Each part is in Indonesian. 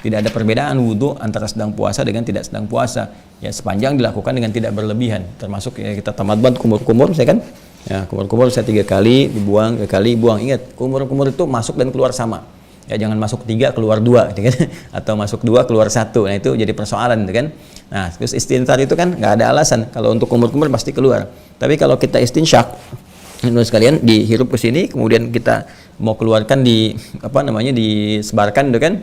tidak ada perbedaan wudu antara sedang puasa dengan tidak sedang puasa. Ya, sepanjang dilakukan dengan tidak berlebihan. Termasuk ya, kita tamadban kumur-kumur, saya kan. Ya, kumur-kumur saya 3 kali dibuang, 3 kali buang. Ingat, kumur-kumur itu masuk dan keluar sama. Ya, jangan masuk 3 keluar 2 gitu kan? Atau masuk 2 keluar 1. Nah, itu jadi persoalan gitu kan. Nah, terus istinthar itu kan nggak ada alasan. Kalau untuk kumur-kumur pasti keluar. Tapi kalau kita istinsyak, menurut sekalian dihirup ke sini, kemudian kita mau keluarkan di disebarkan gitu kan,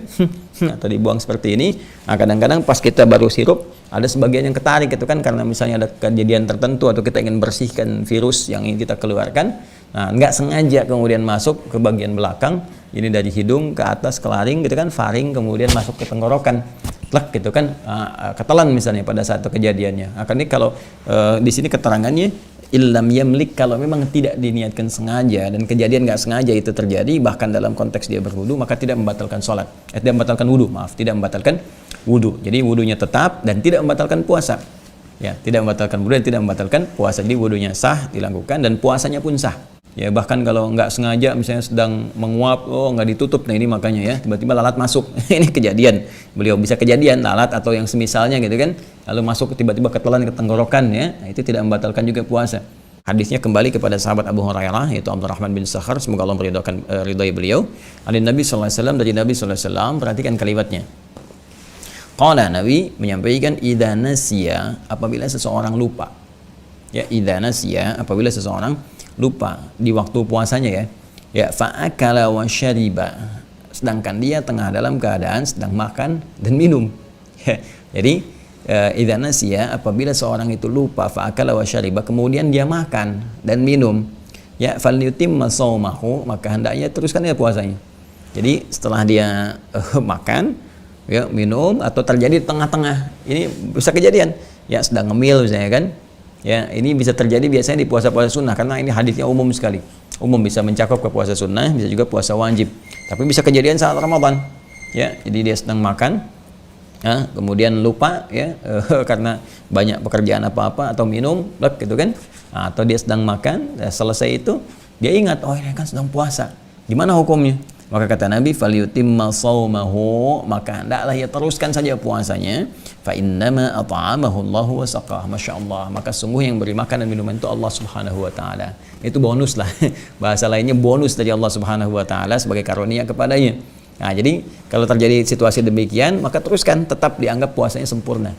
atau dibuang seperti ini. Nah, kadang-kadang pas kita baru sirup ada sebagian yang ketarik gitu kan, karena misalnya ada kejadian tertentu atau kita ingin bersihkan virus yang ingin kita keluarkan. Nah, nggak sengaja kemudian masuk ke bagian belakang, ini dari hidung ke atas ke laring gitu kan, faring, kemudian masuk ke tenggorokan, plek gitu kan, ketelan misalnya pada saat itu kejadiannya. Akan ini kalau di sini keterangannya illam yamlik, kalau memang tidak diniatkan sengaja dan kejadian nggak sengaja itu terjadi, bahkan dalam konteks dia berwudu, maka tidak membatalkan sholat, tidak membatalkan wudu, tidak membatalkan wudu. Jadi wudunya tetap dan tidak membatalkan puasa. Ya, tidak membatalkan wudu dan tidak membatalkan puasa. Jadi wudunya sah dilakukan dan puasanya pun sah. Ya, bahkan kalau nggak sengaja misalnya sedang menguap, nggak ditutup, nah ini makanya ya tiba-tiba lalat masuk. Ini kejadian, beliau bisa kejadian lalat atau yang semisalnya gitu kan, lalu masuk tiba-tiba ketelan ke tenggorokan ya, nah, itu tidak membatalkan juga puasa. Hadisnya kembali kepada sahabat Abu Hurairah, yaitu Abdurrahman bin Sakhar, semoga Allah meridai beliau. Dari Nabi sallallahu alaihi wasallam, dari Nabi sallallahu alaihi wasallam, perhatikan kalimatnya. Qala, Nabi menyampaikan, idza nasiya, apabila seseorang lupa. Ya, idza nasiya, apabila seseorang lupa di waktu puasanya ya fa'akala wa syariba, sedangkan dia tengah dalam keadaan sedang makan dan minum. Ya, jadi idza nasiya, apabila seorang itu lupa, fa'akala wa syariba, kemudian dia makan dan minum, ya falyutimma shaumahu, maka hendaknya teruskan ya puasanya. Jadi setelah dia makan ya minum, atau terjadi di tengah-tengah, ini bisa kejadian ya sedang ngemil misalnya kan. Ya, ini bisa terjadi biasanya di puasa-puasa sunnah, karena ini hadisnya umum sekali. Umum, bisa mencakup ke puasa sunnah, bisa juga puasa wajib. Tapi bisa kejadian saat Ramadan. Ya, jadi dia sedang makan, ya, kemudian lupa ya karena banyak pekerjaan apa-apa atau minum, gitu kan. Nah, atau dia sedang makan, selesai itu dia ingat, oh ini kan sedang puasa. Gimana hukumnya? Maka kata Nabi, falyutimma shaumahu, maka hendaklah ia teruskan saja puasanya. Fa innama at'amahu Allah wa saqah. Masyaallah, maka sungguh yang beri makan dan minuman itu Allah Subhanahu wa taala. Itu bonus lah. Bahasa lainnya bonus dari Allah Subhanahu wa taala sebagai karunia kepadanya. Nah, jadi kalau terjadi situasi demikian, maka teruskan, tetap dianggap puasanya sempurna.